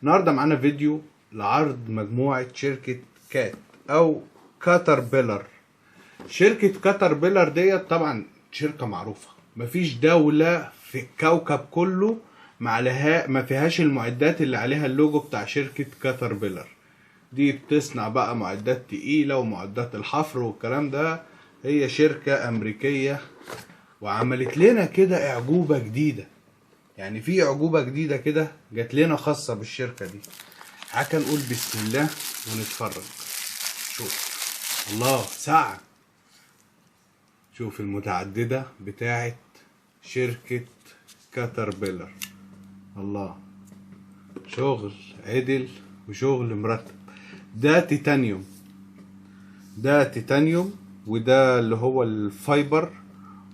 النهارده معانا فيديو لعرض مجموعة شركة كات او كاتربيلر. شركة كاتربيلر ديت طبعا شركة معروفة، مفيش دولة في الكوكب كله ما فيهاش المعدات اللي عليها اللوجو بتاع شركة كاتربيلر. دي بتصنع بقى معدات تقيلة ومعدات الحفر والكلام ده. هي شركة امريكية وعملت لنا كده اعجوبة جديدة، يعني في اعجوبة جديدة كده جات لنا خاصة بالشركة دي. حكا نقول بسم الله ونتفرج. شوف الله ساعة، شوف المتعددة بتاعت شركة كاتربيلر. الله، شغل عدل وشغل مرتب. ده تيتانيوم، ده تيتانيوم، وده اللي هو الفايبر،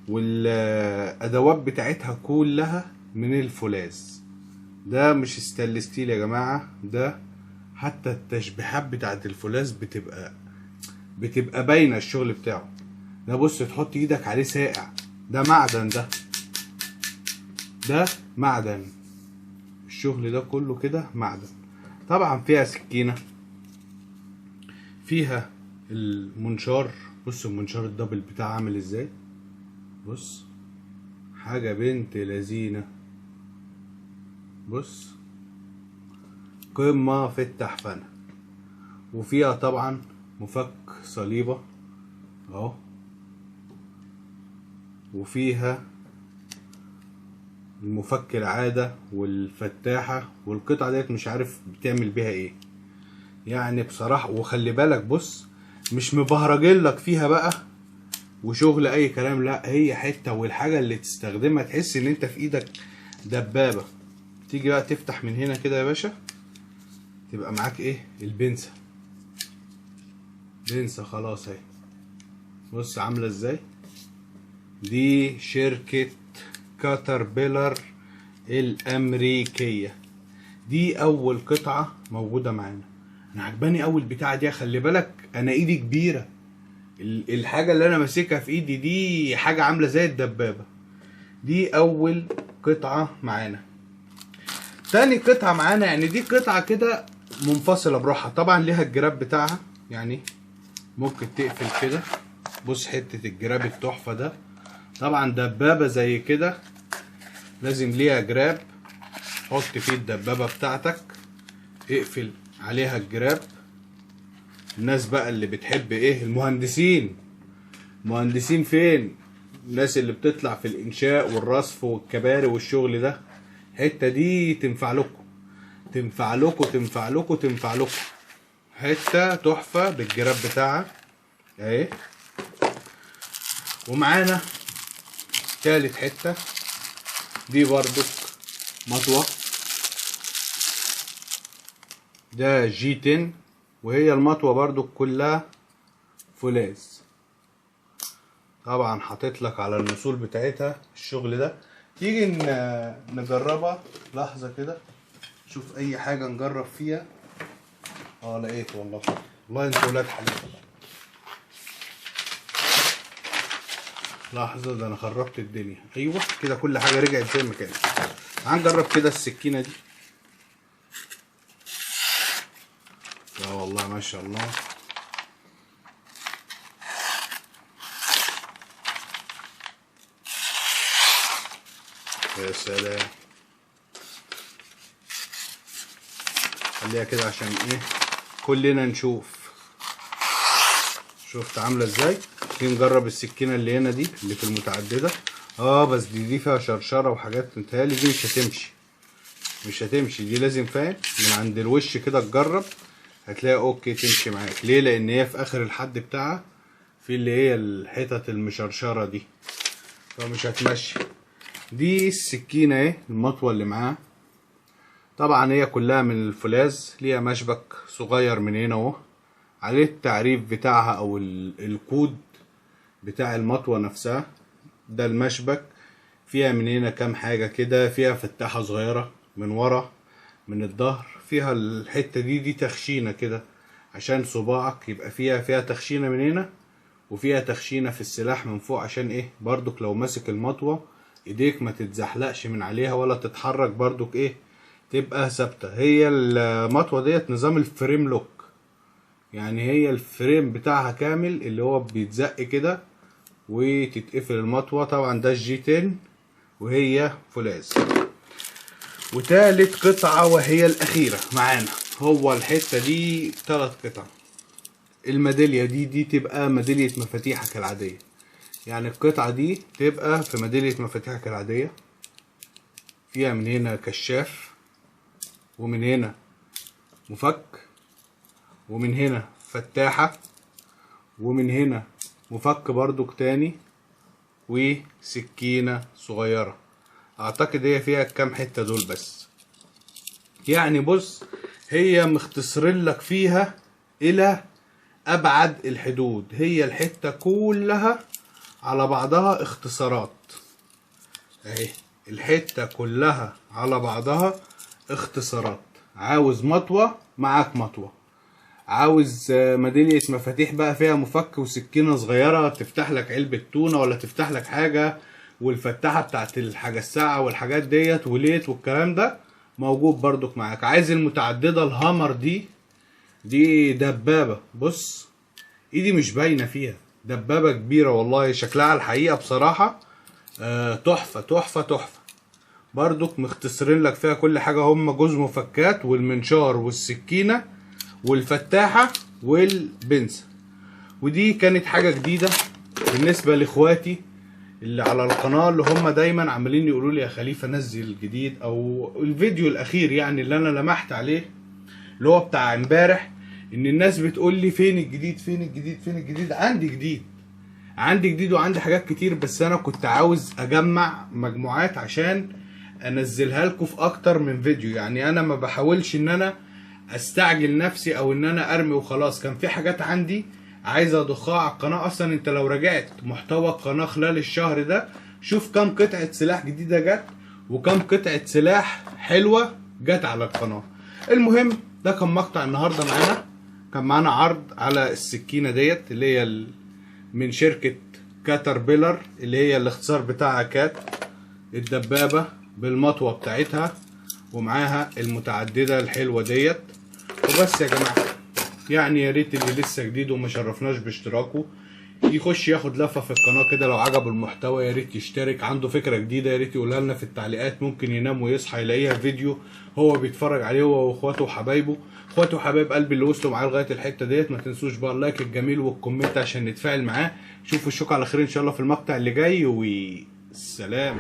والادوات بتاعتها كلها من الفولاذ. ده مش ستانلس ستيل يا جماعة، ده حتى التشبيحات بتاعت الفولاذ بتبقى باينة الشغل بتاعه. ده بص تحط ايدك عليه ساقع. ده معدن، ده معدن. الشغل ده كله كده معدن. طبعا فيها سكينة، فيها المنشار. بص المنشار الدبل بتاعه عامل ازاي، بص حاجة بنت لذينة. بص قمة في التحفنة. وفيها طبعا مفك صليبة اهو، وفيها المفك العادة والفتاحة. والقطعة ديت مش عارف بتعمل بيها ايه يعني بصراحة. وخلي بالك بص، مش مبهرجلك فيها بقى وشغل اي كلام، لا هي حتة. والحاجة اللي تستخدمها تحس ان انت في ايدك دبابة. تيجي بقى تفتح من هنا كده يا باشا، تبقى معاك ايه البنسة. بنسة خلاص اهي. بص عاملة ازاي. دي شركة كاتربيلر الامريكية. دي اول قطعة موجودة معانا. انا عجباني اول بتاعة دي. خلي بالك انا ايدي كبيرة، الحاجة اللي انا ماسكها في ايدي دي حاجة عاملة زي الدبابة. دي اول قطعة معانا. تاني قطعة معانا، يعني دي قطعة كده منفصلة بروحها. طبعا ليها الجراب بتاعها، يعني ممكن تقفل كده. بص حتة الجراب التحفة ده. طبعا دبابة زي كده لازم ليها جراب. حط فيه الدبابة بتاعتك، اقفل عليها الجراب. الناس بقى اللي بتحب ايه، المهندسين. مهندسين فين؟ الناس اللي بتطلع في الانشاء والرصف والكباري والشغل ده. الحتة دي تنفع لكم، تنفع لكم، تنفع لكم، تنفع لكم. حتة تحفة بالجراب بتاعها اهي. ومعانا تالت حتة، دي برضو مطوة. ده جي 10، وهي المطوة برضو كلها فولاذ. طبعا حاطط لك على النسول بتاعتها الشغل ده. تيجي نجربها لحظة كده، شوف اي حاجة نجرب فيها. لقيت والله. والله انتوا ولاد حلال. لحظة، ده انا خربت الدنيا. ايوه كده كل حاجة رجعت زي ما كانت. هنجرب كده السكينة دي. لا والله ما شاء الله. يا سلام. خليها كده عشان ايه كلنا نشوف. شفت عامله ازاي. نيجي نجرب السكينه اللي هنا دي اللي في المتعدده. بس دي فيها شرشره وحاجات. متهيألي دي مش هتمشي، مش هتمشي. دي لازم فاهم من عند الوش كده تجرب، هتلاقي اوكي تمشي معاك. ليه؟ لان هي في اخر الحد بتاعها في اللي هي الحتت المشرشره دي، فمش هتمشي. دي السكينه اهي، المطوه اللي معاها. طبعا هي كلها من الفولاذ. ليها مشبك صغير من هنا اهو، عليه التعريف بتاعها او الكود بتاع المطوة نفسها. ده المشبك. فيها من هنا كام حاجة كده. فيها فتاحة صغيرة من ورا من الظهر. فيها الحتة دي تخشينة كده عشان صباعك يبقى فيها تخشينة من هنا، وفيها تخشينة في السلاح من فوق. عشان ايه برضك لو ماسك المطوة ايديك ما تتزحلقش من عليها ولا تتحرك برضك ايه تبقى ثابته. هي المطوه ديت نظام الفريم لوك، يعني هي الفريم بتاعها كامل اللي هو بيتزق كده وتتقفل المطوه. طبعا ده الجي 10 وهي فولاذ. وتالت قطعه وهي الاخيره معانا، هو الحته دي 3 قطع. الميداليه دي تبقى ميداليه مفاتيحك العاديه، يعني القطعه دي تبقى في ميداليه مفاتيحك العاديه، فيها من هنا كشاف، ومن هنا مفك، ومن هنا فتاحة، ومن هنا مفك برضو تاني، وسكينة صغيرة. اعتقد هي فيها كام حتة دول بس. يعني بص، هي مختصرين لك فيها الى ابعد الحدود. هي الحتة كلها على بعضها اختصارات اهي، الحتة كلها على بعضها اختصارات. عاوز مطوة معاك مطوة، عاوز ميدالية مفاتيح بقى فيها مفك وسكينة صغيرة تفتح لك علبة تونة ولا تفتح لك حاجة، والفتاحة بتاعت الحاجة الساعة والحاجات ديت وليت والكلام ده موجود برضك معاك. عايز المتعددة الهامر دي دبابة، بص ايدي مش باينة فيها، دبابة كبيرة والله، شكلها على الحقيقة بصراحة تحفة تحفة تحفة. برضك مختصرين لك فيها كل حاجة، هم جوز مفكات والمنشار والسكينة والفتاحة والبنسة. ودي كانت حاجة جديدة بالنسبة لاخواتي اللي على القناة، اللي هم دايما عمالين يقولوا لي يا خليفة نزل جديد، او الفيديو الاخير يعني اللي انا لمحت عليه اللي هو بتاع امبارح، ان الناس بتقول لي فين الجديد فين الجديد فين الجديد. عندي جديد وعندي حاجات كتير، بس انا كنت عاوز اجمع مجموعات عشان انزلها لكم في اكتر من فيديو. يعني انا ما بحاولش ان انا استعجل نفسي او ان انا ارمي وخلاص. كان في حاجات عندي عايز اضخها على القناة. اصلا انت لو رجعت محتوى القناة خلال الشهر ده، شوف كم قطعة سلاح جديدة جت وكم قطعة سلاح حلوة جت على القناة. المهم ده كان مقطع النهاردة معانا. كان معانا عرض على السكينة ديت اللي هي من شركة كاتربيلر، اللي هي الاختصار بتاعها كات، الدبابة بالمطوة بتاعتها ومعاها المتعددة الحلوة ديت. وبس يا جماعة، يعني يا ريت اللي لسه جديد وما شرفناش باشتراكه يخش ياخد لفة في القناة كده. لو عجبه المحتوى يا ريت يشترك. عنده فكرة جديدة يا ريت يقولها لنا في التعليقات، ممكن ينام ويصحى يلاقيها فيديو هو بيتفرج عليه هو واخواته وحبايبه. اخواته وحبايب قلبي اللي وصلوا معاه لغاية الحتة ديت، ما تنسوش بقى اللايك الجميل والكومنت عشان نتفاعل معاه. شوفوا الشوك على خير ان شاء الله في المقطع اللي جاي، والسلام.